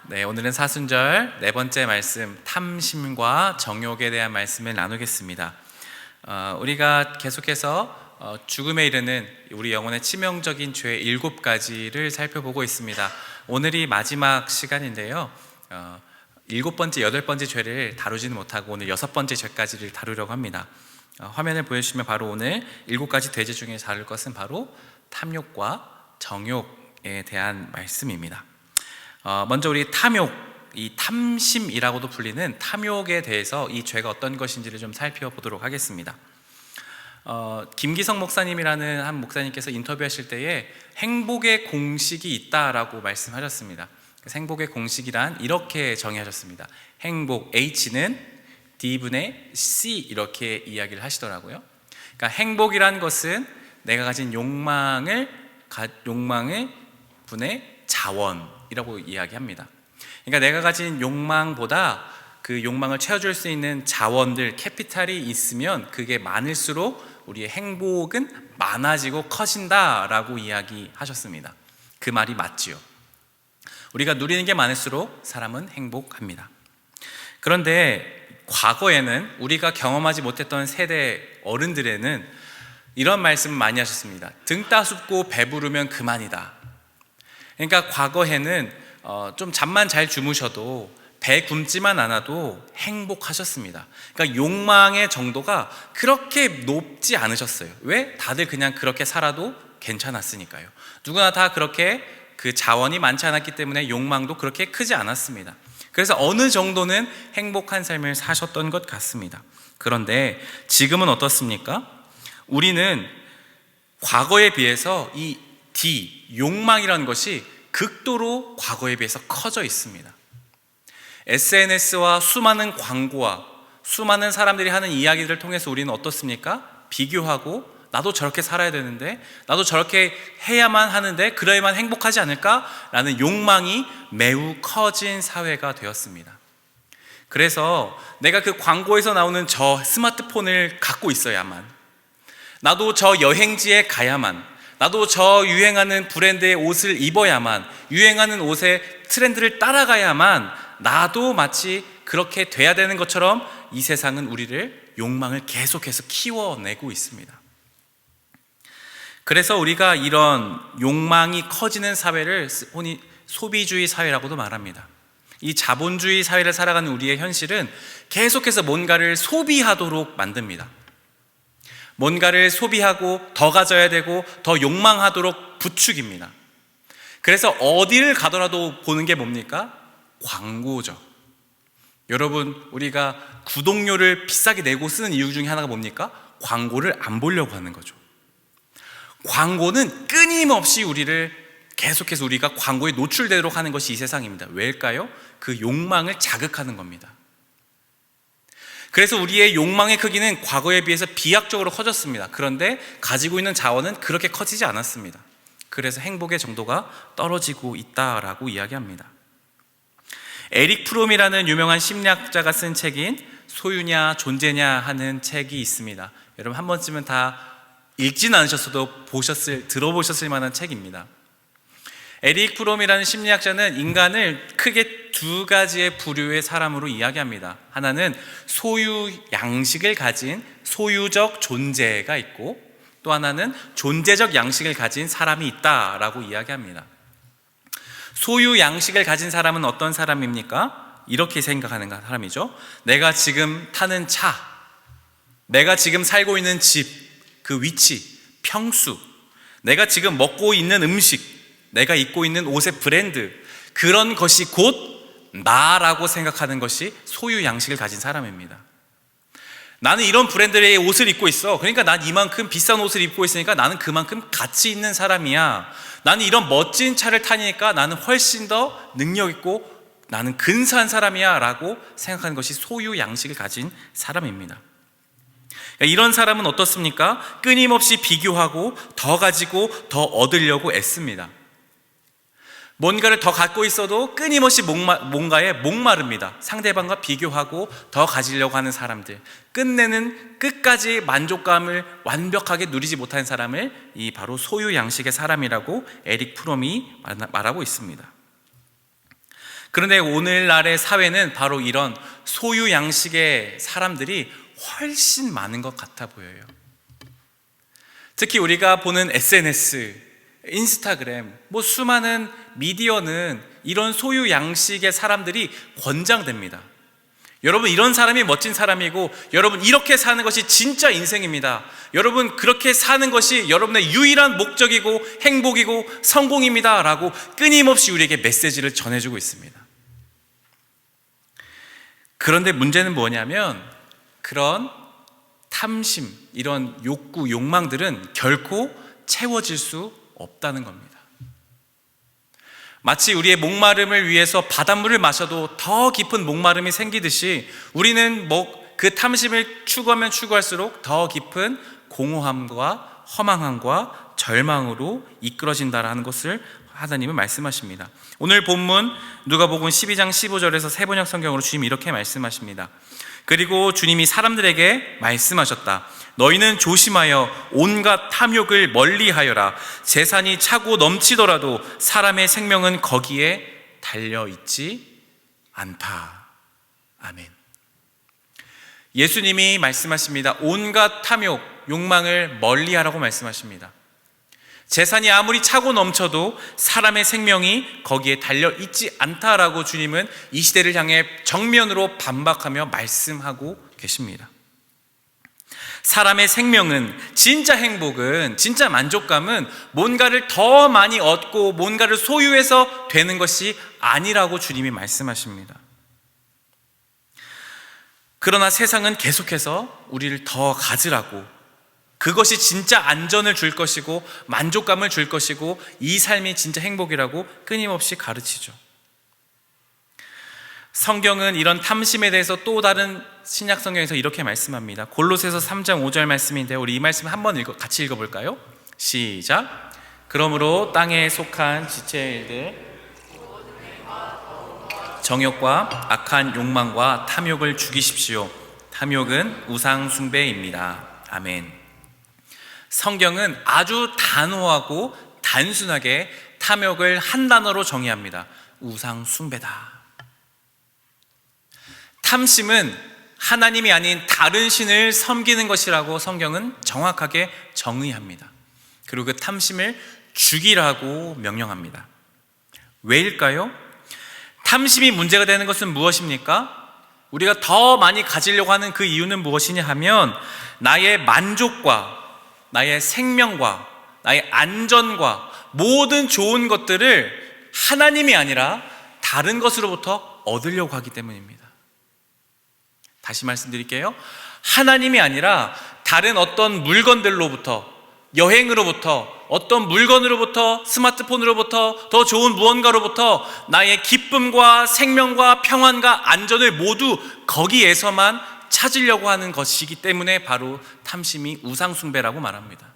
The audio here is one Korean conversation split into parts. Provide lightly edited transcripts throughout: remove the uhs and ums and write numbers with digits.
네, 오늘은 사순절 네 번째 말씀, 탐심과 정욕에 대한 말씀을 나누겠습니다. 우리가 계속해서 죽음에 이르는 우리 영혼의 치명적인 죄 7가지를 살펴보고 있습니다. 오늘이 마지막 시간인데요. 7번째, 8번째 죄를 다루지는 못하고 오늘 6번째 죄까지를 다루려고 합니다. 화면을 보여주시면 바로 오늘 7가지 대죄 중에 다룰 것은 바로 탐욕과 정욕에 대한 말씀입니다. 먼저 우리 탐욕, 이 탐심이라고도 불리는 탐욕에 대해서 이 죄가 어떤 것인지를 좀 살펴보도록 하겠습니다. 김기성 목사님이라는 한 목사님께서 인터뷰하실 때에 행복의 공식이 있다라고 말씀하셨습니다. 행복의 공식이란 이렇게 정의하셨습니다. 행복, H는 D분의 C 이렇게 이야기를 하시더라고요. 그러니까 행복이란 것은 내가 가진 욕망의 분의 자원이라고 이야기합니다. 그러니까 내가 가진 욕망보다 그 욕망을 채워줄 수 있는 자원들, 캐피탈이 있으면 그게 많을수록 우리의 행복은 많아지고 커진다라고 이야기하셨습니다. 그 말이 맞지요. 우리가 누리는 게 많을수록 사람은 행복합니다. 그런데 과거에는 우리가 경험하지 못했던 세대 어른들에는 이런 말씀을 많이 하셨습니다. 등 따숩고 배부르면 그만이다. 그러니까 과거에는 좀 잠만 잘 주무셔도 배 굶지만 않아도 행복하셨습니다. 그러니까 욕망의 정도가 그렇게 높지 않으셨어요. 왜? 다들 그냥 그렇게 살아도 괜찮았으니까요. 누구나 다 그렇게 그 자원이 많지 않았기 때문에 욕망도 그렇게 크지 않았습니다. 그래서 어느 정도는 행복한 삶을 사셨던 것 같습니다. 그런데 지금은 어떻습니까? 우리는 과거에 비해서 이 욕망이라는 것이 극도로 과거에 비해서 커져 있습니다. SNS와 수많은 광고와 수많은 사람들이 하는 이야기들을 통해서 우리는 어떻습니까? 비교하고 나도 저렇게 살아야 되는데, 나도 저렇게 해야만 하는데 그래야만 행복하지 않을까라는 욕망이 매우 커진 사회가 되었습니다. 그래서 내가 그 광고에서 나오는 저 스마트폰을 갖고 있어야만, 나도 저 여행지에 가야만, 나도 저 유행하는 브랜드의 옷을 입어야만, 유행하는 옷의 트렌드를 따라가야만 나도 마치 그렇게 돼야 되는 것처럼 이 세상은 우리를 욕망을 계속해서 키워내고 있습니다. 그래서 우리가 이런 욕망이 커지는 사회를 흔히 소비주의 사회라고도 말합니다. 이 자본주의 사회를 살아가는 우리의 현실은 계속해서 뭔가를 소비하도록 만듭니다. 뭔가를 소비하고 더 가져야 되고 더 욕망하도록 부추깁니다. 그래서 어디를 가더라도 보는 게 뭡니까? 광고죠. 여러분, 우리가 구독료를 비싸게 내고 쓰는 이유 중에 하나가 뭡니까? 광고를 안 보려고 하는 거죠. 광고는 끊임없이 우리를 계속해서 우리가 광고에 노출되도록 하는 것이 이 세상입니다. 왜일까요? 그 욕망을 자극하는 겁니다. 그래서 우리의 욕망의 크기는 과거에 비해서 비약적으로 커졌습니다. 그런데 가지고 있는 자원은 그렇게 커지지 않았습니다. 그래서 행복의 정도가 떨어지고 있다라고 이야기합니다. 에릭 프롬이라는 유명한 심리학자가 쓴 책인 소유냐 존재냐 하는 책이 있습니다. 여러분 한 번쯤은 다 읽지는 않으셨어도 들어보셨을 만한 책입니다. 에릭 프롬이라는 심리학자는 인간을 크게 2가지의 부류의 사람으로 이야기합니다. 하나는 소유 양식을 가진 소유적 존재가 있고, 또 하나는 존재적 양식을 가진 사람이 있다라고 이야기합니다. 소유 양식을 가진 사람은 어떤 사람입니까? 이렇게 생각하는 사람이죠. 내가 지금 타는 차, 내가 지금 살고 있는 집, 그 위치, 평수, 내가 지금 먹고 있는 음식, 내가 입고 있는 옷의 브랜드, 그런 것이 곧 나라고 생각하는 것이 소유 양식을 가진 사람입니다. 나는 이런 브랜드의 옷을 입고 있어. 그러니까 난 이만큼 비싼 옷을 입고 있으니까 나는 그만큼 가치 있는 사람이야. 나는 이런 멋진 차를 타니까 나는 훨씬 더 능력 있고 나는 근사한 사람이야 라고 생각하는 것이 소유 양식을 가진 사람입니다. 이런 사람은 어떻습니까? 끊임없이 비교하고 더 가지고 더 얻으려고 애씁니다. 뭔가를 더 갖고 있어도 끊임없이 뭔가에 목마릅니다. 상대방과 비교하고 더 가지려고 하는 사람들, 끝내는 끝까지 만족감을 완벽하게 누리지 못하는 사람을 이 바로 소유 양식의 사람이라고 에릭 프롬이 말하고 있습니다. 그런데 오늘날의 사회는 바로 이런 소유 양식의 사람들이 훨씬 많은 것 같아 보여요. 특히 우리가 보는 SNS, 인스타그램, 수많은 미디어는 이런 소유 양식의 사람들이 권장됩니다. 여러분, 이런 사람이 멋진 사람이고, 여러분 이렇게 사는 것이 진짜 인생입니다. 여러분 그렇게 사는 것이 여러분의 유일한 목적이고 행복이고 성공입니다 라고 끊임없이 우리에게 메시지를 전해주고 있습니다. 그런데 문제는 뭐냐면, 그런 탐심, 이런 욕구, 욕망들은 결코 채워질 수 없다는 겁니다. 마치 우리의 목마름을 위해서 바닷물을 마셔도 더 깊은 목마름이 생기듯이, 우리는 그 탐심을 추구하면 추구할수록 더 깊은 공허함과 허망함과 절망으로 이끌어진다라는 것을 하나님은 말씀하십니다. 오늘 본문 누가복음 12장 15절에서 세번역 성경으로 주님이 이렇게 말씀하십니다. 그리고 주님이 사람들에게 말씀하셨다. 너희는 조심하여 온갖 탐욕을 멀리하여라. 재산이 차고 넘치더라도 사람의 생명은 거기에 달려있지 않다. 아멘. 예수님이 말씀하십니다. 온갖 탐욕, 욕망을 멀리하라고 말씀하십니다. 재산이 아무리 차고 넘쳐도 사람의 생명이 거기에 달려있지 않다라고 주님은 이 시대를 향해 정면으로 반박하며 말씀하고 계십니다. 사람의 생명은, 진짜 행복은, 진짜 만족감은 뭔가를 더 많이 얻고 뭔가를 소유해서 되는 것이 아니라고 주님이 말씀하십니다. 그러나 세상은 계속해서 우리를 더 가지라고, 그것이 진짜 안전을 줄 것이고 만족감을 줄 것이고 이 삶이 진짜 행복이라고 끊임없이 가르치죠. 성경은 이런 탐심에 대해서 또 다른 신약 성경에서 이렇게 말씀합니다. 골로새서 3장 5절 말씀인데요, 우리 이 말씀 한번 같이 읽어볼까요? 시작. 그러므로 땅에 속한 지체의 일들, 정욕과 악한 욕망과 탐욕을 죽이십시오. 탐욕은 우상 숭배입니다. 아멘. 성경은 아주 단호하고 단순하게 탐욕을 한 단어로 정의합니다. 우상 숭배다. 탐심은 하나님이 아닌 다른 신을 섬기는 것이라고 성경은 정확하게 정의합니다. 그리고 그 탐심을 죽이라고 명령합니다. 왜일까요? 탐심이 문제가 되는 것은 무엇입니까? 우리가 더 많이 가지려고 하는 그 이유는 무엇이냐 하면, 나의 만족과 나의 생명과 나의 안전과 모든 좋은 것들을 하나님이 아니라 다른 것으로부터 얻으려고 하기 때문입니다. 다시 말씀드릴게요. 하나님이 아니라 다른 어떤 물건들로부터, 여행으로부터, 어떤 물건으로부터, 스마트폰으로부터, 더 좋은 무언가로부터 나의 기쁨과 생명과 평안과 안전을 모두 거기에서만 찾으려고 하는 것이기 때문에 바로 탐심이 우상숭배라고 말합니다.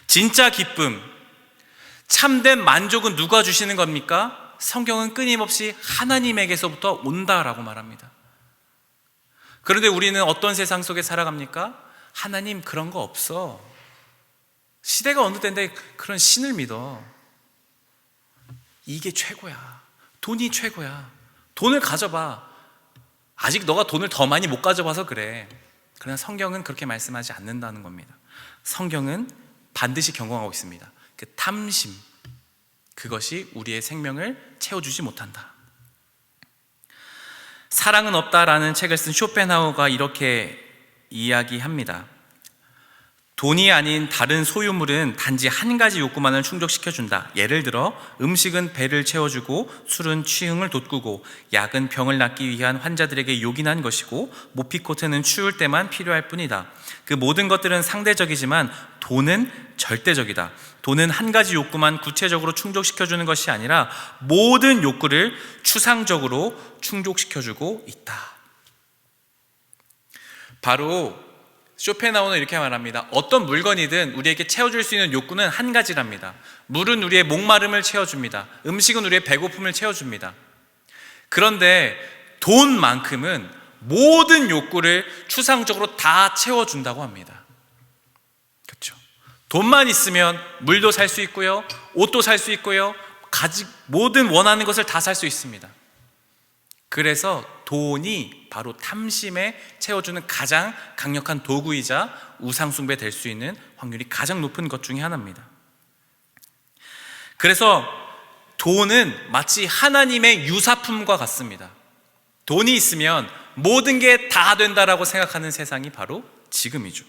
진짜 기쁨, 참된 만족은 누가 주시는 겁니까? 성경은 끊임없이 하나님에게서부터 온다라고 말합니다. 그런데 우리는 어떤 세상 속에 살아갑니까? 하나님 그런 거 없어. 시대가 어느 때인데 그런 신을 믿어. 이게 최고야. 돈이 최고야. 돈을 가져봐. 아직 너가 돈을 더 많이 못 가져봐서 그래. 그러나 성경은 그렇게 말씀하지 않는다는 겁니다. 성경은 반드시 경고하고 있습니다. 그 탐심, 그것이 우리의 생명을 채워주지 못한다. 사랑은 없다라는 책을 쓴 쇼펜하우어가 이렇게 이야기합니다. 돈이 아닌 다른 소유물은 단지 한 가지 욕구만을 충족시켜준다. 예를 들어 음식은 배를 채워주고, 술은 취흥을 돋구고, 약은 병을 낫기 위한 환자들에게 요긴한 것이고, 모피코트는 추울 때만 필요할 뿐이다. 그 모든 것들은 상대적이지만 돈은 절대적이다. 돈은 한 가지 욕구만 구체적으로 충족시켜주는 것이 아니라 모든 욕구를 추상적으로 충족시켜주고 있다. 바로 쇼펜하우어는 이렇게 말합니다. 어떤 물건이든 우리에게 채워줄 수 있는 욕구는 한 가지랍니다. 물은 우리의 목마름을 채워줍니다. 음식은 우리의 배고픔을 채워줍니다. 그런데 돈만큼은 모든 욕구를 추상적으로 다 채워준다고 합니다. 그렇죠? 돈만 있으면 물도 살 수 있고요, 옷도 살 수 있고요, 모든 원하는 것을 다 살 수 있습니다. 그래서 돈이 바로 탐심에 채워주는 가장 강력한 도구이자 우상숭배 될 수 있는 확률이 가장 높은 것 중에 하나입니다. 그래서 돈은 마치 하나님의 유사품과 같습니다. 돈이 있으면 모든 게 다 된다라고 생각하는 세상이 바로 지금이죠.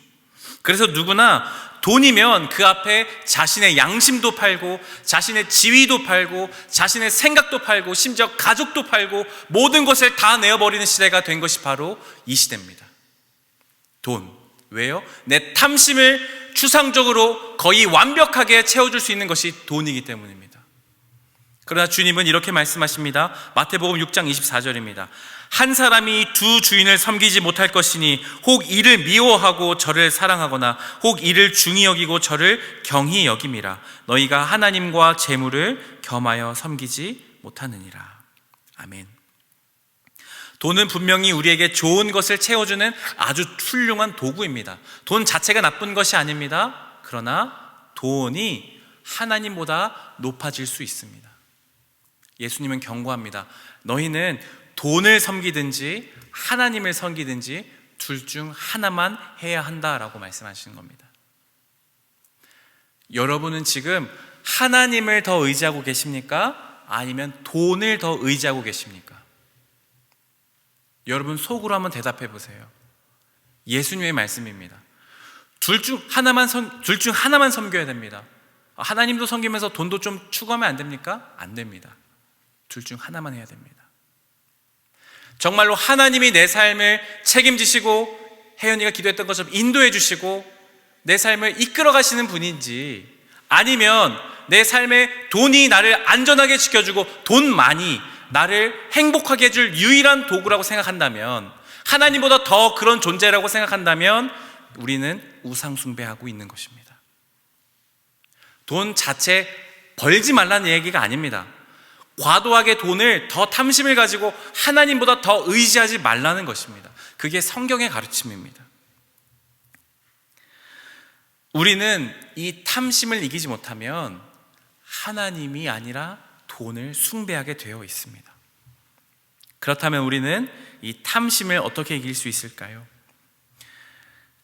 그래서 누구나 돈이면 그 앞에 자신의 양심도 팔고 자신의 지위도 팔고 자신의 생각도 팔고 심지어 가족도 팔고 모든 것을 다 내어버리는 시대가 된 것이 바로 이 시대입니다. 돈. 왜요? 내 탐심을 추상적으로 거의 완벽하게 채워줄 수 있는 것이 돈이기 때문입니다. 그러나 주님은 이렇게 말씀하십니다. 마태복음 6장 24절입니다. 한 사람이 두 주인을 섬기지 못할 것이니 혹 이를 미워하고 저를 사랑하거나 혹 이를 중히 여기고 저를 경히 여김이라. 너희가 하나님과 재물을 겸하여 섬기지 못하느니라. 아멘. 돈은 분명히 우리에게 좋은 것을 채워주는 아주 훌륭한 도구입니다. 돈 자체가 나쁜 것이 아닙니다. 그러나 돈이 하나님보다 높아질 수 있습니다. 예수님은 경고합니다. 너희는 돈을 섬기든지 하나님을 섬기든지 둘 중 하나만 해야 한다라고 말씀하시는 겁니다. 여러분은 지금 하나님을 더 의지하고 계십니까? 아니면 돈을 더 의지하고 계십니까? 여러분 속으로 한번 대답해 보세요. 예수님의 말씀입니다. 둘 중 하나만 섬겨야 됩니다. 하나님도 섬기면서 돈도 좀 추구하면 안 됩니까? 안 됩니다. 둘 중 하나만 해야 됩니다. 정말로 하나님이 내 삶을 책임지시고 혜연이가 기도했던 것처럼 인도해 주시고 내 삶을 이끌어 가시는 분인지, 아니면 내 삶에 돈이 나를 안전하게 지켜주고 돈만이 나를 행복하게 해줄 유일한 도구라고 생각한다면, 하나님보다 더 그런 존재라고 생각한다면 우리는 우상숭배하고 있는 것입니다. 돈 자체 벌지 말라는 얘기가 아닙니다. 과도하게 돈을 더 탐심을 가지고 하나님보다 더 의지하지 말라는 것입니다. 그게 성경의 가르침입니다. 우리는 이 탐심을 이기지 못하면 하나님이 아니라 돈을 숭배하게 되어 있습니다. 그렇다면 우리는 이 탐심을 어떻게 이길 수 있을까요?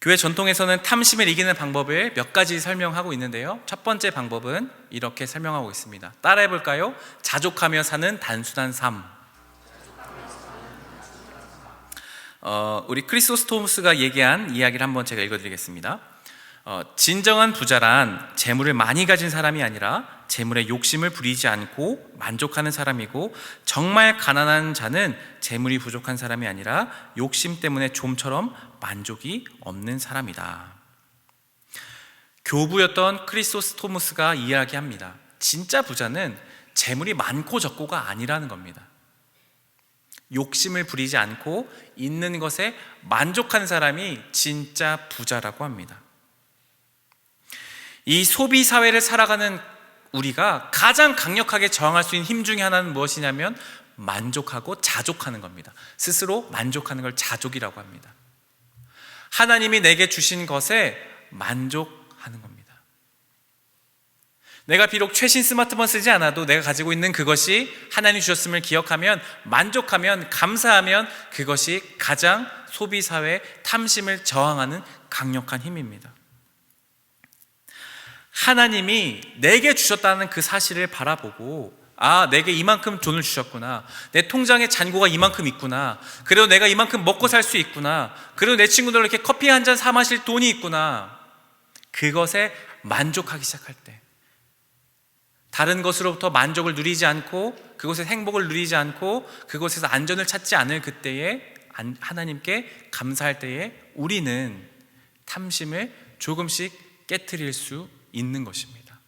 교회 전통에서는 탐심을 이기는 방법을 몇 가지 설명하고 있는데요. 첫 번째 방법은 이렇게 설명하고 있습니다. 따라해 볼까요? 자족하며 사는 단순한 삶. 우리 크리소스토무스가 얘기한 이야기를 한번 제가 읽어드리겠습니다. 진정한 부자란 재물을 많이 가진 사람이 아니라 재물에 욕심을 부리지 않고 만족하는 사람이고, 정말 가난한 자는 재물이 부족한 사람이 아니라 욕심 때문에 좀처럼 만족이 없는 사람이다. 교부였던 크리소스토무스가 이야기합니다. 진짜 부자는 재물이 많고 적고가 아니라는 겁니다. 욕심을 부리지 않고 있는 것에 만족한 사람이 진짜 부자라고 합니다. 이 소비 사회를 살아가는 우리가 가장 강력하게 저항할 수 있는 힘 중에 하나는 무엇이냐면 만족하고 자족하는 겁니다. 스스로 만족하는 걸 자족이라고 합니다. 하나님이 내게 주신 것에 만족하는 겁니다. 내가 비록 최신 스마트폰 쓰지 않아도 내가 가지고 있는 그것이 하나님이 주셨음을 기억하면, 만족하면, 감사하면 그것이 가장 소비사회 탐심을 저항하는 강력한 힘입니다. 하나님이 내게 주셨다는 그 사실을 바라보고, 아, 내게 이만큼 돈을 주셨구나, 내 통장에 잔고가 이만큼 있구나, 그래도 내가 이만큼 먹고 살 수 있구나, 그래도 내 친구들 이렇게 커피 한 잔 사 마실 돈이 있구나, 그것에 만족하기 시작할 때, 다른 것으로부터 만족을 누리지 않고 그것의 행복을 누리지 않고 그것에서 안전을 찾지 않을 그때에, 하나님께 감사할 때에 우리는 탐심을 조금씩 깨트릴 수 있는 것입니다.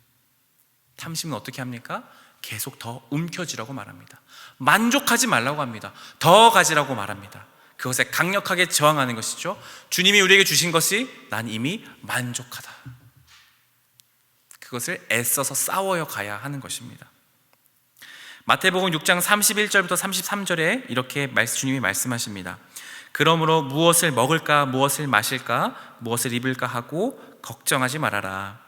탐심은 어떻게 합니까? 계속 더 움켜쥐라고 말합니다. 만족하지 말라고 합니다. 더 가지라고 말합니다. 그것에 강력하게 저항하는 것이죠. 주님이 우리에게 주신 것이 난 이미 만족하다. 그것을 애써서 싸워야 가야 하는 것입니다. 마태복음 6장 31절부터 33절에 이렇게 주님이 말씀하십니다. 그러므로 무엇을 먹을까, 무엇을 마실까, 무엇을 입을까 하고 걱정하지 말아라.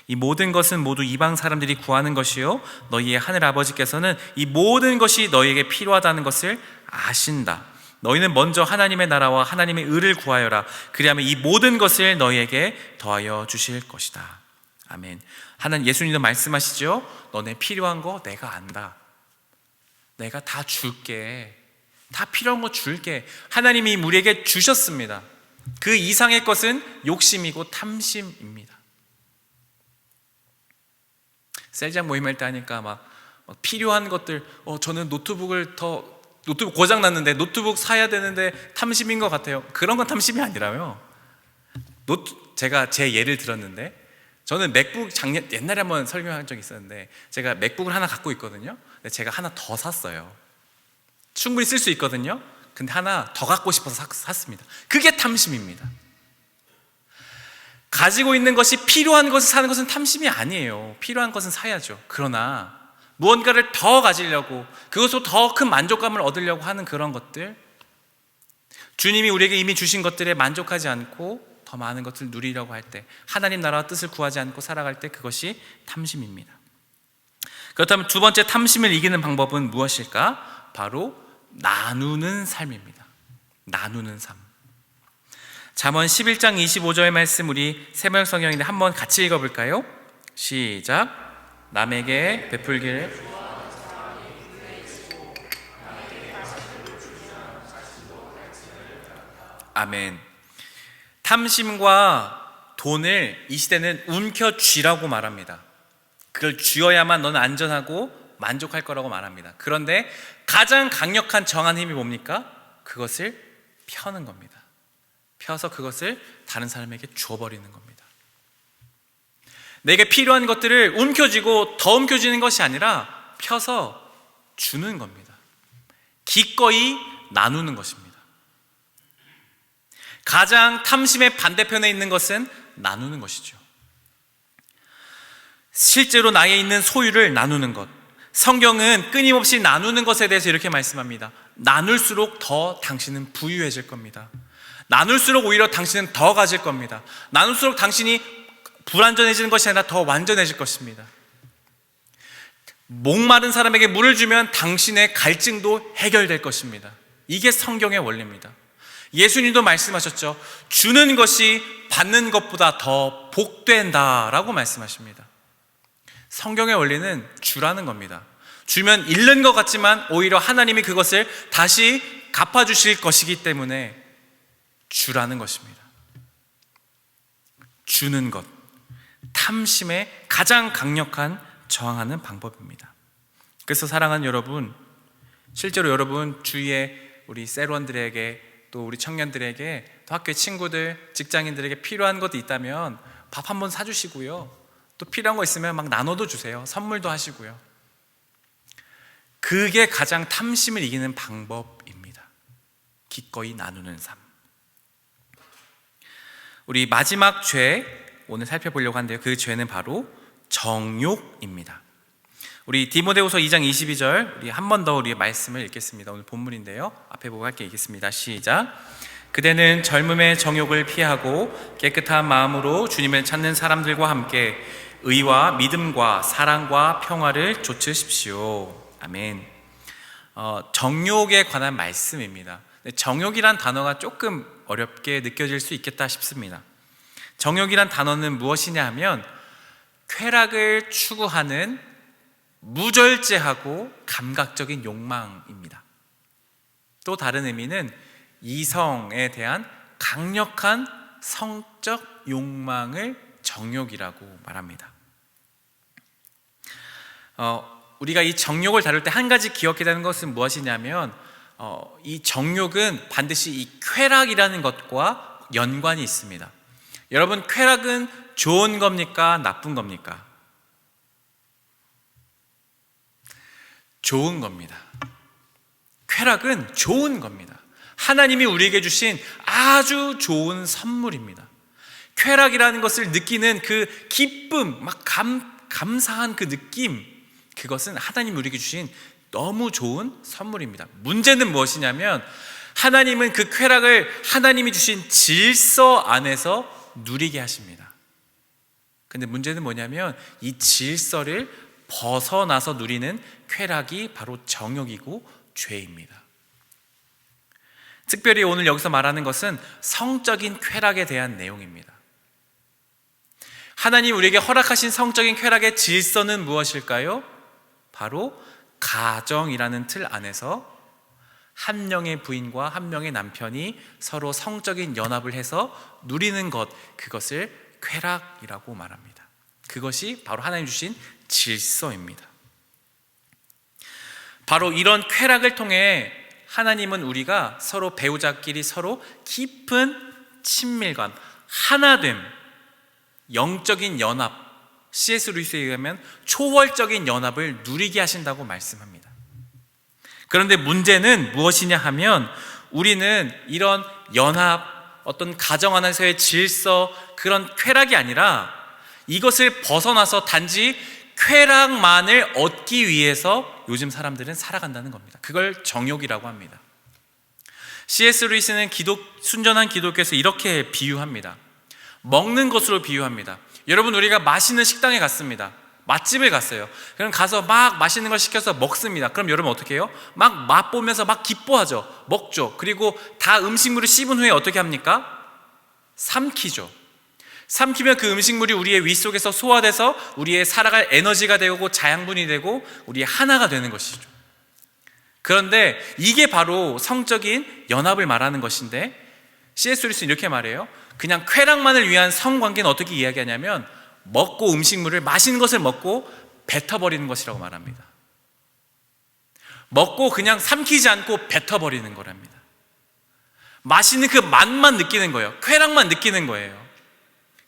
이 모든 것은 모두 이방 사람들이 구하는 것이요, 너희의 하늘 아버지께서는 이 모든 것이 너희에게 필요하다는 것을 아신다. 너희는 먼저 하나님의 나라와 하나님의 의를 구하여라. 그리하면 이 모든 것을 너희에게 더하여 주실 것이다. 아멘. 하나님, 예수님도 말씀하시죠. 너네 필요한 거 내가 안다. 내가 다 줄게. 다 필요한 거 줄게. 하나님이 우리에게 주셨습니다. 그 이상의 것은 욕심이고 탐심입니다. 셀장 모임할 때 하니까 막 필요한 것들, 저는 노트북 고장 났는데 노트북 사야 되는데 탐심인 것 같아요. 그런 건 탐심이 아니라요. 제가 제 예를 들었는데, 저는 맥북 옛날에 한번 설명한 적이 있었는데, 제가 맥북을 하나 갖고 있거든요. 근데 제가 하나 더 샀어요. 충분히 쓸 수 있거든요. 근데 하나 더 갖고 싶어서 샀습니다. 그게 탐심입니다. 가지고 있는 것이 필요한 것을 사는 것은 탐심이 아니에요. 필요한 것은 사야죠. 그러나 무언가를 더 가지려고, 그것으로 더 큰 만족감을 얻으려고 하는 그런 것들, 주님이 우리에게 이미 주신 것들에 만족하지 않고 더 많은 것을 누리려고 할 때, 하나님 나라와 뜻을 구하지 않고 살아갈 때, 그것이 탐심입니다. 그렇다면 두 번째 탐심을 이기는 방법은 무엇일까? 바로 나누는 삶입니다. 나누는 삶. 잠언 11장 25절의 말씀, 우리 새번역 성경인데 한번 같이 읽어볼까요? 시작. 남에게 베풀기를 아멘. 탐심과 돈을 이 시대는 움켜쥐라고 말합니다. 그걸 쥐어야만 너는 안전하고 만족할 거라고 말합니다. 그런데 가장 강력한 정한 힘이 뭡니까? 그것을 펴는 겁니다. 펴서 그것을 다른 사람에게 주어버리는 겁니다. 내게 필요한 것들을 움켜쥐고 더 움켜쥐는 것이 아니라 펴서 주는 겁니다. 기꺼이 나누는 것입니다. 가장 탐심의 반대편에 있는 것은 나누는 것이죠. 실제로 나에 있는 소유를 나누는 것. 성경은 끊임없이 나누는 것에 대해서 이렇게 말씀합니다. 나눌수록 더 당신은 부유해질 겁니다. 나눌수록 오히려 당신은 더 가질 겁니다. 나눌수록 당신이 불완전해지는 것이 아니라 더 완전해질 것입니다. 목마른 사람에게 물을 주면 당신의 갈증도 해결될 것입니다. 이게 성경의 원리입니다. 예수님도 말씀하셨죠. 주는 것이 받는 것보다 더 복된다라고 말씀하십니다. 성경의 원리는 주라는 겁니다. 주면 잃는 것 같지만 오히려 하나님이 그것을 다시 갚아주실 것이기 때문에 주라는 것입니다. 주는 것, 탐심의 가장 강력한 저항하는 방법입니다. 그래서 사랑하는 여러분, 실제로 여러분 주위에 우리 셀원들에게, 또 우리 청년들에게, 또 학교의 친구들, 직장인들에게 필요한 것도 있다면 밥 한번 사주시고요, 또 필요한 거 있으면 막 나눠도 주세요. 선물도 하시고요. 그게 가장 탐심을 이기는 방법입니다. 기꺼이 나누는 삶. 우리 마지막 죄 오늘 살펴보려고 하는데요, 그 죄는 바로 정욕입니다. 우리 디모데후서 2장 22절, 우리 한 번 더 우리의 말씀을 읽겠습니다. 오늘 본문인데요, 앞에 보고 함께 읽겠습니다. 시작. 그대는 젊음의 정욕을 피하고 깨끗한 마음으로 주님을 찾는 사람들과 함께 의와 믿음과 사랑과 평화를 좇으십시오. 아멘. 정욕에 관한 말씀입니다. 정욕이란 단어가 조금 어렵게 느껴질 수 있겠다 싶습니다. 정욕이란 단어는 무엇이냐 하면 쾌락을 추구하는 무절제하고 감각적인 욕망입니다. 또 다른 의미는 이성에 대한 강력한 성적 욕망을 정욕이라고 말합니다. 우리가 이 정욕을 다룰 때 한 가지 기억해야 되는 것은 무엇이냐면 이 정욕은 반드시 이 쾌락이라는 것과 연관이 있습니다. 여러분, 쾌락은 좋은 겁니까? 나쁜 겁니까? 좋은 겁니다. 쾌락은 좋은 겁니다. 하나님이 우리에게 주신 아주 좋은 선물입니다. 쾌락이라는 것을 느끼는 그 기쁨, 막 감사한 그 느낌, 그것은 하나님이 우리에게 주신 너무 좋은 선물입니다. 문제는 무엇이냐면 하나님은 그 쾌락을 하나님이 주신 질서 안에서 누리게 하십니다. 근데 문제는 뭐냐면 이 질서를 벗어나서 누리는 쾌락이 바로 정욕이고 죄입니다. 특별히 오늘 여기서 말하는 것은 성적인 쾌락에 대한 내용입니다. 하나님 우리에게 허락하신 성적인 쾌락의 질서는 무엇일까요? 바로 가정이라는 틀 안에서 한 명의 부인과 한 명의 남편이 서로 성적인 연합을 해서 누리는 것, 그것을 쾌락이라고 말합니다. 그것이 바로 하나님 주신 질서입니다. 바로 이런 쾌락을 통해 하나님은 우리가 서로 배우자끼리 서로 깊은 친밀감, 하나됨, 영적인 연합, C.S. 루이스에 의하면 초월적인 연합을 누리게 하신다고 말씀합니다. 그런데 문제는 무엇이냐 하면 우리는 이런 연합, 어떤 가정 안에서의 질서, 그런 쾌락이 아니라 이것을 벗어나서 단지 쾌락만을 얻기 위해서 요즘 사람들은 살아간다는 겁니다. 그걸 정욕이라고 합니다. C.S. 루이스는 순전한 기독교에서 이렇게 비유합니다. 먹는 것으로 비유합니다. 여러분, 우리가 맛있는 식당에 갔습니다. 맛집에 갔어요. 그럼 가서 막 맛있는 걸 시켜서 먹습니다. 그럼 여러분 어떻게 해요? 막 맛보면서 막 기뻐하죠. 먹죠. 그리고 다 음식물을 씹은 후에 어떻게 합니까? 삼키죠. 삼키면 그 음식물이 우리의 위 속에서 소화돼서 우리의 살아갈 에너지가 되고 자양분이 되고 우리의 하나가 되는 것이죠. 그런데 이게 바로 성적인 연합을 말하는 것인데 C.S. 루이스는 이렇게 말해요. 그냥 쾌락만을 위한 성관계는 어떻게 이야기하냐면 먹고 음식물을, 맛있는 것을 먹고 뱉어버리는 것이라고 말합니다. 먹고 그냥 삼키지 않고 뱉어버리는 거랍니다. 맛있는 그 맛만 느끼는 거예요. 쾌락만 느끼는 거예요.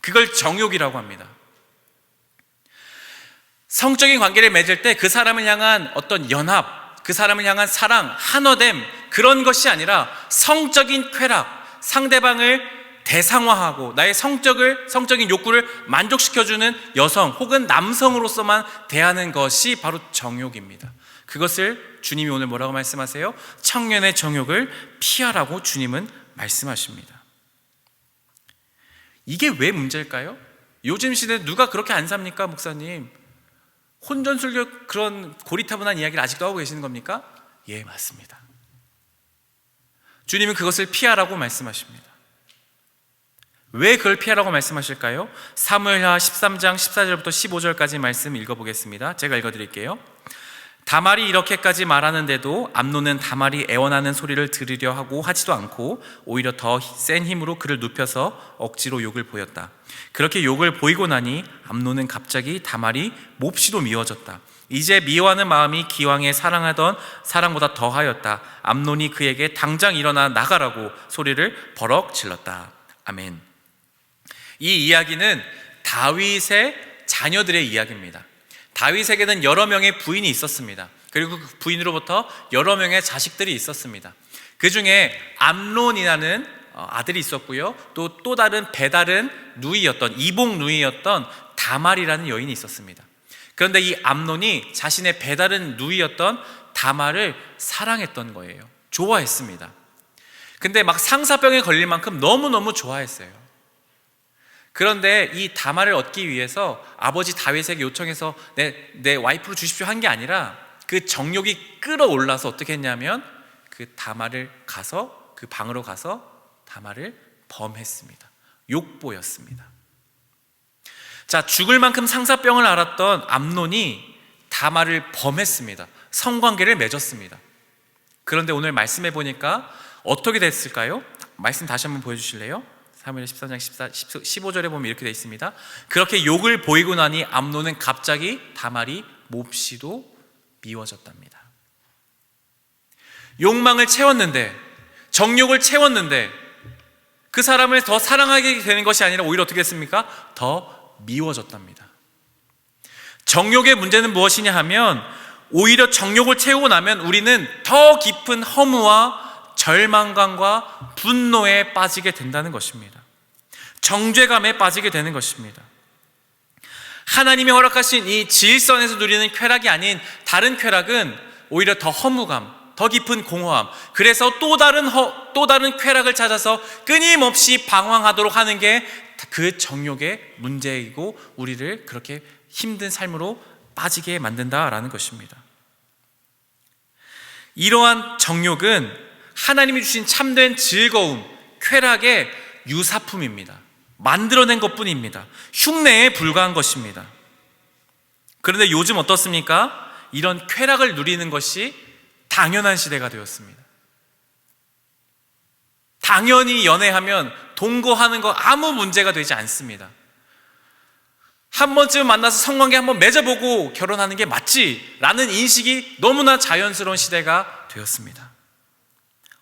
그걸 정욕이라고 합니다. 성적인 관계를 맺을 때 그 사람을 향한 어떤 연합, 그 사람을 향한 사랑, 한화됨, 그런 것이 아니라 성적인 쾌락, 상대방을 대상화하고 나의 성적인 욕구를 만족시켜주는 여성 혹은 남성으로서만 대하는 것이 바로 정욕입니다. 그것을 주님이 오늘 뭐라고 말씀하세요? 청년의 정욕을 피하라고 주님은 말씀하십니다. 이게 왜 문제일까요? 요즘 시대에 누가 그렇게 안 삽니까, 목사님? 혼전술교 그런 고리타분한 이야기를 아직도 하고 계시는 겁니까? 예, 맞습니다. 주님은 그것을 피하라고 말씀하십니다. 왜 그걸 피하라고 말씀하실까요? 사무엘하 13장 14절부터 15절까지 말씀 읽어보겠습니다. 제가 읽어드릴게요. 다말이 이렇게까지 말하는데도 암논은 다말이 애원하는 소리를 들으려 하고 하지도 않고 오히려 더 센 힘으로 그를 눕혀서 억지로 욕을 보였다. 그렇게 욕을 보이고 나니 암논은 갑자기 다말이 몹시도 미워졌다. 이제 미워하는 마음이 기왕에 사랑하던 사랑보다 더하였다. 암논이 그에게 당장 일어나 나가라고 소리를 버럭 질렀다. 아멘. 이 이야기는 다윗의 자녀들의 이야기입니다. 다윗에게는 여러 명의 부인이 있었습니다. 그리고 그 부인으로부터 여러 명의 자식들이 있었습니다. 그 중에 암논이라는 아들이 있었고요. 또 다른 배다른 누이였던, 이복 누이였던 다말이라는 여인이 있었습니다. 그런데 이 암논이 자신의 배다른 누이였던 다말을 사랑했던 거예요. 좋아했습니다. 근데 막 상사병에 걸릴 만큼 너무너무 좋아했어요. 그런데 이 다말을 얻기 위해서 아버지 다윗에게 요청해서 내 와이프로 주십시오 한 게 아니라 그 정욕이 끌어올라서 어떻게 했냐면 그 다말을 가서 그 방으로 가서 다말을 범했습니다. 욕보였습니다. 자, 죽을 만큼 상사병을 앓았던 암논이 다말을 범했습니다. 성관계를 맺었습니다. 그런데 오늘 말씀해 보니까 어떻게 됐을까요? 말씀 다시 한번 보여주실래요? 사무엘 13장 15절에 보면 이렇게 되어 있습니다. 그렇게 욕을 보이고 나니 암논은 갑자기 다말이 몹시도 미워졌답니다. 욕망을 채웠는데, 정욕을 채웠는데 그 사람을 더 사랑하게 되는 것이 아니라 오히려 어떻게 됐습니까? 더 미워졌답니다. 정욕의 문제는 무엇이냐 하면 오히려 정욕을 채우고 나면 우리는 더 깊은 허무와 절망감과 분노에 빠지게 된다는 것입니다. 정죄감에 빠지게 되는 것입니다. 하나님이 허락하신 이 질선에서 누리는 쾌락이 아닌 다른 쾌락은 오히려 더 허무감, 더 깊은 공허함, 그래서 또 다른 쾌락을 찾아서 끊임없이 방황하도록 하는 게 그 정욕의 문제이고 우리를 그렇게 힘든 삶으로 빠지게 만든다라는 것입니다. 이러한 정욕은 하나님이 주신 참된 즐거움, 쾌락의 유사품입니다. 만들어낸 것뿐입니다. 흉내에 불과한 것입니다. 그런데 요즘 어떻습니까? 이런 쾌락을 누리는 것이 당연한 시대가 되었습니다. 당연히 연애하면 동거하는 거 아무 문제가 되지 않습니다. 한 번쯤 만나서 성관계 한번 맺어보고 결혼하는 게 맞지 라는 인식이 너무나 자연스러운 시대가 되었습니다.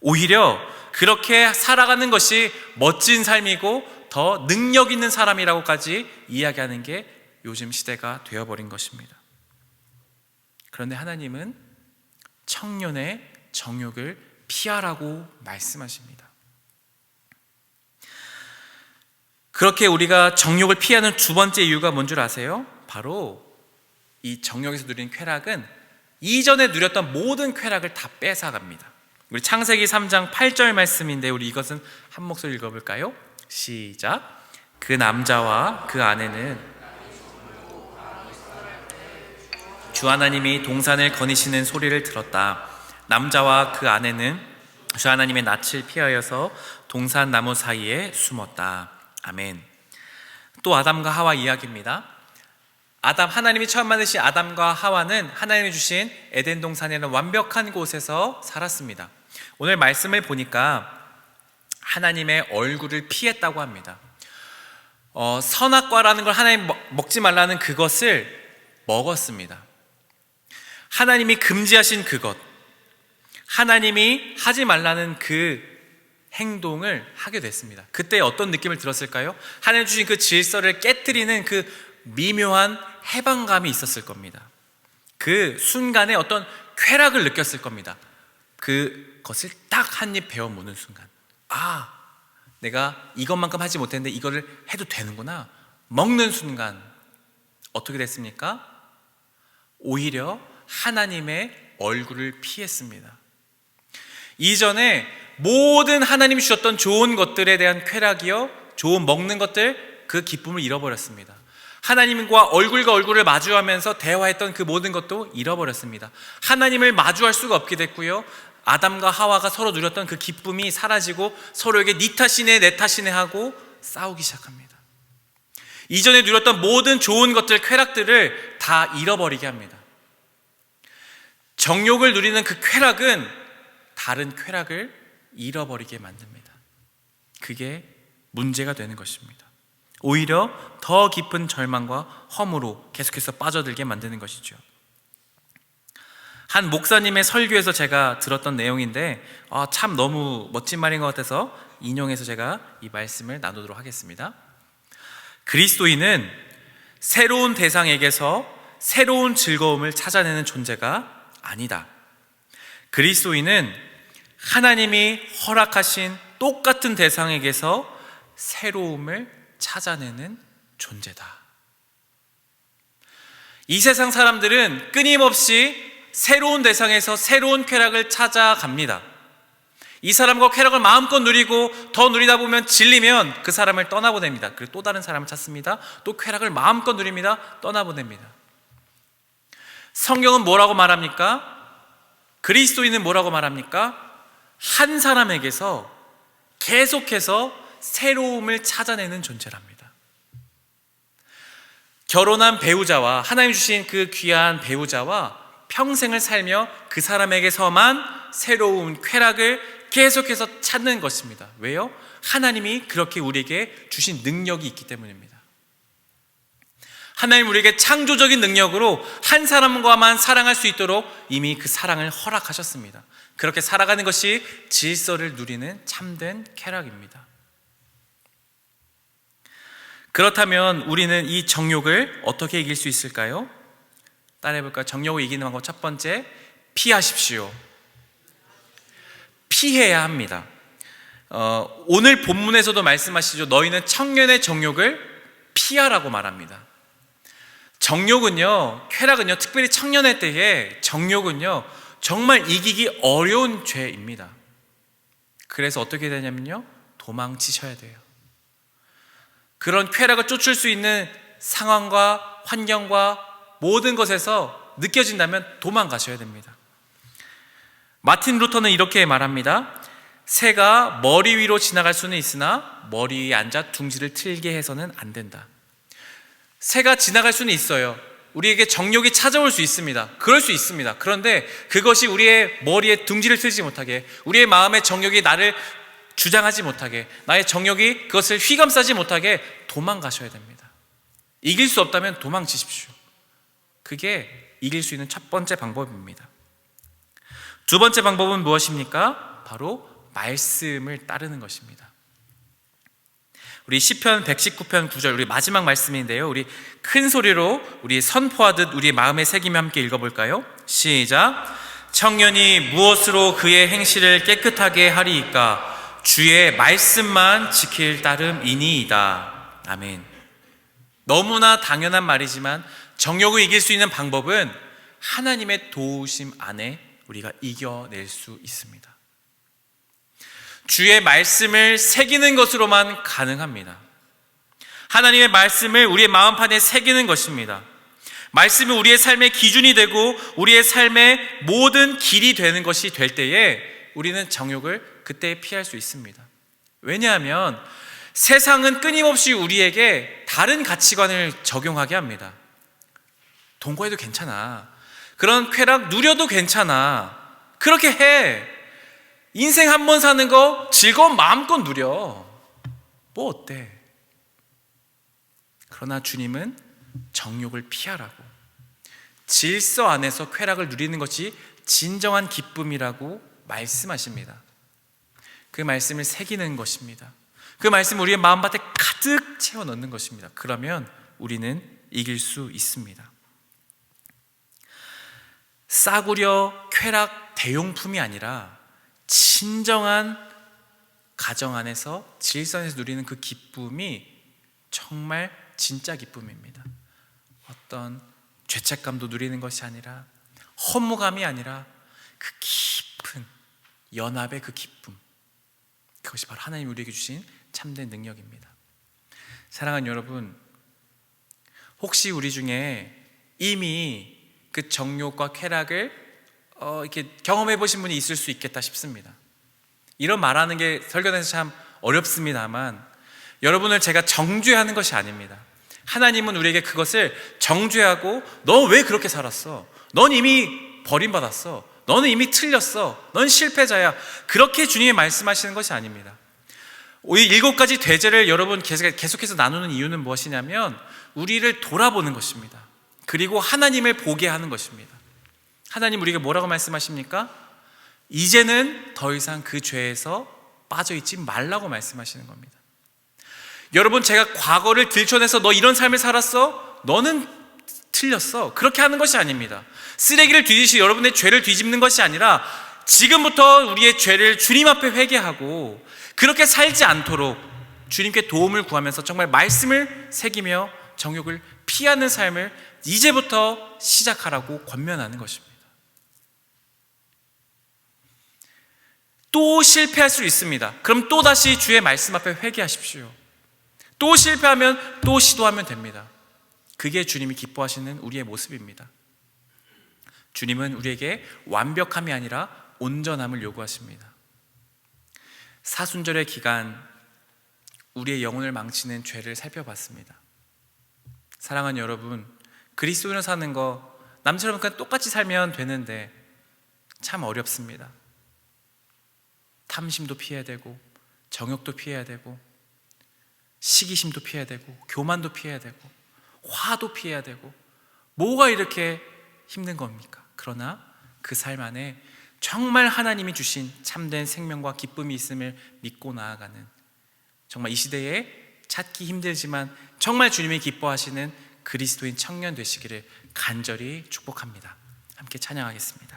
오히려 그렇게 살아가는 것이 멋진 삶이고 더 능력 있는 사람이라고까지 이야기하는 게 요즘 시대가 되어버린 것입니다. 그런데 하나님은 청년의 정욕을 피하라고 말씀하십니다. 그렇게 우리가 정욕을 피하는 두 번째 이유가 뭔 줄 아세요? 바로 이 정욕에서 누리는 쾌락은 이전에 누렸던 모든 쾌락을 다 뺏어갑니다. 우리 창세기 3장 8절 말씀인데 우리 이것은 한 목소리 읽어볼까요? 시작. 그 남자와 그 아내는 주 하나님이 동산을 거니시는 소리를 들었다. 남자와 그 아내는 주 하나님의 낯을 피하여서 동산 나무 사이에 숨었다. 아멘. 또 아담과 하와 이야기입니다. 하나님이 처음 만드신 아담과 하와는 하나님이 주신 에덴 동산에는 완벽한 곳에서 살았습니다. 오늘 말씀을 보니까 하나님의 얼굴을 피했다고 합니다. 선악과라는 걸 하나님 먹지 말라는 그것을 먹었습니다. 하나님이 금지하신 그것, 하나님이 하지 말라는 그 행동을 하게 됐습니다. 그때 어떤 느낌을 들었을까요? 하나님 주신 그 질서를 깨트리는 그 미묘한 해방감이 있었을 겁니다. 그 순간에 어떤 쾌락을 느꼈을 겁니다. 그것을 딱 한 입 베어 무는 순간, 아, 내가 이것만큼 하지 못했는데 이거를 해도 되는구나. 먹는 순간 어떻게 됐습니까? 오히려 하나님의 얼굴을 피했습니다. 이전에 모든 하나님이 주셨던 좋은 것들에 대한 쾌락이요, 좋은 먹는 것들, 그 기쁨을 잃어버렸습니다. 하나님과 얼굴과 얼굴을 마주하면서 대화했던 그 모든 것도 잃어버렸습니다. 하나님을 마주할 수가 없게 됐고요, 아담과 하와가 서로 누렸던 그 기쁨이 사라지고 서로에게 네 탓이네 내 탓이네 하고 싸우기 시작합니다. 이전에 누렸던 모든 좋은 것들, 쾌락들을 다 잃어버리게 합니다. 정욕을 누리는 그 쾌락은 다른 쾌락을 잃어버리게 만듭니다. 그게 문제가 되는 것입니다. 오히려 더 깊은 절망과 허무로 계속해서 빠져들게 만드는 것이죠. 한 목사님의 설교에서 제가 들었던 내용인데 참 너무 멋진 말인 것 같아서 인용해서 제가 이 말씀을 나누도록 하겠습니다. 그리스도인은 새로운 대상에게서 새로운 즐거움을 찾아내는 존재가 아니다. 그리스도인은 하나님이 허락하신 똑같은 대상에게서 새로움을 찾아내는 존재다. 이 세상 사람들은 끊임없이 새로운 대상에서 새로운 쾌락을 찾아갑니다. 이 사람과 쾌락을 마음껏 누리고 더 누리다 보면 질리면 그 사람을 떠나보냅니다. 그리고 또 다른 사람을 찾습니다. 또 쾌락을 마음껏 누립니다. 떠나보냅니다. 성경은 뭐라고 말합니까? 그리스도인은 뭐라고 말합니까? 한 사람에게서 계속해서 새로움을 찾아내는 존재랍니다. 결혼한 배우자와 하나님 주신 그 귀한 배우자와 평생을 살며 그 사람에게서만 새로운 쾌락을 계속해서 찾는 것입니다. 왜요? 하나님이 그렇게 우리에게 주신 능력이 있기 때문입니다. 하나님 우리에게 창조적인 능력으로 한 사람과만 사랑할 수 있도록 이미 그 사랑을 허락하셨습니다. 그렇게 살아가는 것이 질서를 누리는 참된 쾌락입니다. 그렇다면 우리는 이 정욕을 어떻게 이길 수 있을까요? 따라해볼까요? 정욕을 이기는 방법 첫 번째, 피하십시오. 피해야 합니다. 오늘 본문에서도 말씀하시죠. 너희는 청년의 정욕을 피하라고 말합니다. 정욕은요, 쾌락은요, 특별히 청년의 때에 정욕은요 정말 이기기 어려운 죄입니다. 그래서 어떻게 되냐면요, 도망치셔야 돼요. 그런 쾌락을 쫓을 수 있는 상황과 환경과 모든 것에서 느껴진다면 도망가셔야 됩니다. 마틴 루터는 이렇게 말합니다. 새가 머리 위로 지나갈 수는 있으나 머리 위에 앉아 둥지를 틀게 해서는 안 된다. 새가 지나갈 수는 있어요. 우리에게 정욕이 찾아올 수 있습니다. 그럴 수 있습니다. 그런데 그것이 우리의 머리에 둥지를 틀지 못하게, 우리의 마음의 정욕이 나를 주장하지 못하게, 나의 정욕이 그것을 휘감싸지 못하게 도망가셔야 됩니다. 이길 수 없다면 도망치십시오. 그게 이길 수 있는 첫 번째 방법입니다. 두 번째 방법은 무엇입니까? 바로 말씀을 따르는 것입니다. 우리 시편 119편 9절, 우리 마지막 말씀인데요, 우리 큰 소리로 우리 선포하듯 우리 마음에 새기며 함께 읽어볼까요? 시작. 청년이 무엇으로 그의 행실을 깨끗하게 하리이까? 주의 말씀만 지킬 따름이니이다. 아멘. 너무나 당연한 말이지만 정욕을 이길 수 있는 방법은 하나님의 도우심 안에 우리가 이겨낼 수 있습니다. 주의 말씀을 새기는 것으로만 가능합니다. 하나님의 말씀을 우리의 마음판에 새기는 것입니다. 말씀이 우리의 삶의 기준이 되고 우리의 삶의 모든 길이 되는 것이 될 때에 우리는 정욕을 그때 피할 수 있습니다. 왜냐하면 세상은 끊임없이 우리에게 다른 가치관을 적용하게 합니다. 돈 구해도 괜찮아. 그런 쾌락 누려도 괜찮아. 그렇게 해. 인생 한 번 사는 거 즐거움 마음껏 누려. 뭐 어때? 그러나 주님은 정욕을 피하라고, 질서 안에서 쾌락을 누리는 것이 진정한 기쁨이라고 말씀하십니다. 그 말씀을 새기는 것입니다. 그 말씀을 우리의 마음밭에 가득 채워 넣는 것입니다. 그러면 우리는 이길 수 있습니다. 싸구려 쾌락 대용품이 아니라 진정한 가정 안에서 질서 안에서 누리는 그 기쁨이 정말 진짜 기쁨입니다. 어떤 죄책감도 누리는 것이 아니라, 허무감이 아니라 그 깊은 연합의 그 기쁨, 그것이 바로 하나님이 우리에게 주신 참된 능력입니다. 사랑하는 여러분, 혹시 우리 중에 이미 그 정욕과 쾌락을 이렇게 경험해 보신 분이 있을 수 있겠다 싶습니다. 이런 말하는 게 설교에서 참 어렵습니다만, 여러분을 제가 정죄하는 것이 아닙니다. 하나님은 우리에게 그것을 정죄하고, 너 왜 그렇게 살았어? 넌 이미 버림받았어. 너는 이미 틀렸어. 넌 실패자야. 그렇게 주님이 말씀하시는 것이 아닙니다. 이 7가지 대제를 여러분 계속해서 나누는 이유는 무엇이냐면, 우리를 돌아보는 것입니다. 그리고 하나님을 보게 하는 것입니다. 하나님 우리에게 뭐라고 말씀하십니까? 이제는 더 이상 그 죄에서 빠져있지 말라고 말씀하시는 겁니다. 여러분, 제가 과거를 들춰내서 너 이런 삶을 살았어? 너는 틀렸어. 그렇게 하는 것이 아닙니다. 쓰레기를 뒤지시 여러분의 죄를 뒤집는 것이 아니라, 지금부터 우리의 죄를 주님 앞에 회개하고 그렇게 살지 않도록 주님께 도움을 구하면서 정말 말씀을 새기며 정욕을 피하는 삶을 이제부터 시작하라고 권면하는 것입니다. 또 실패할 수 있습니다. 그럼 또다시 주의 말씀 앞에 회개하십시오. 또 실패하면 또 시도하면 됩니다. 그게 주님이 기뻐하시는 우리의 모습입니다. 주님은 우리에게 완벽함이 아니라 온전함을 요구하십니다. 사순절의 기간, 우리의 영혼을 망치는 죄를 살펴봤습니다. 사랑하는 여러분, 그리스도인으로 사는 거 남처럼 그냥 똑같이 살면 되는데 참 어렵습니다. 탐심도 피해야 되고, 정욕도 피해야 되고, 시기심도 피해야 되고, 교만도 피해야 되고, 화도 피해야 되고, 뭐가 이렇게 힘든 겁니까? 그러나 그 삶 안에 정말 하나님이 주신 참된 생명과 기쁨이 있음을 믿고 나아가는, 정말 이 시대에 찾기 힘들지만 정말 주님이 기뻐하시는 그리스도인 청년 되시기를 간절히 축복합니다. 함께 찬양하겠습니다.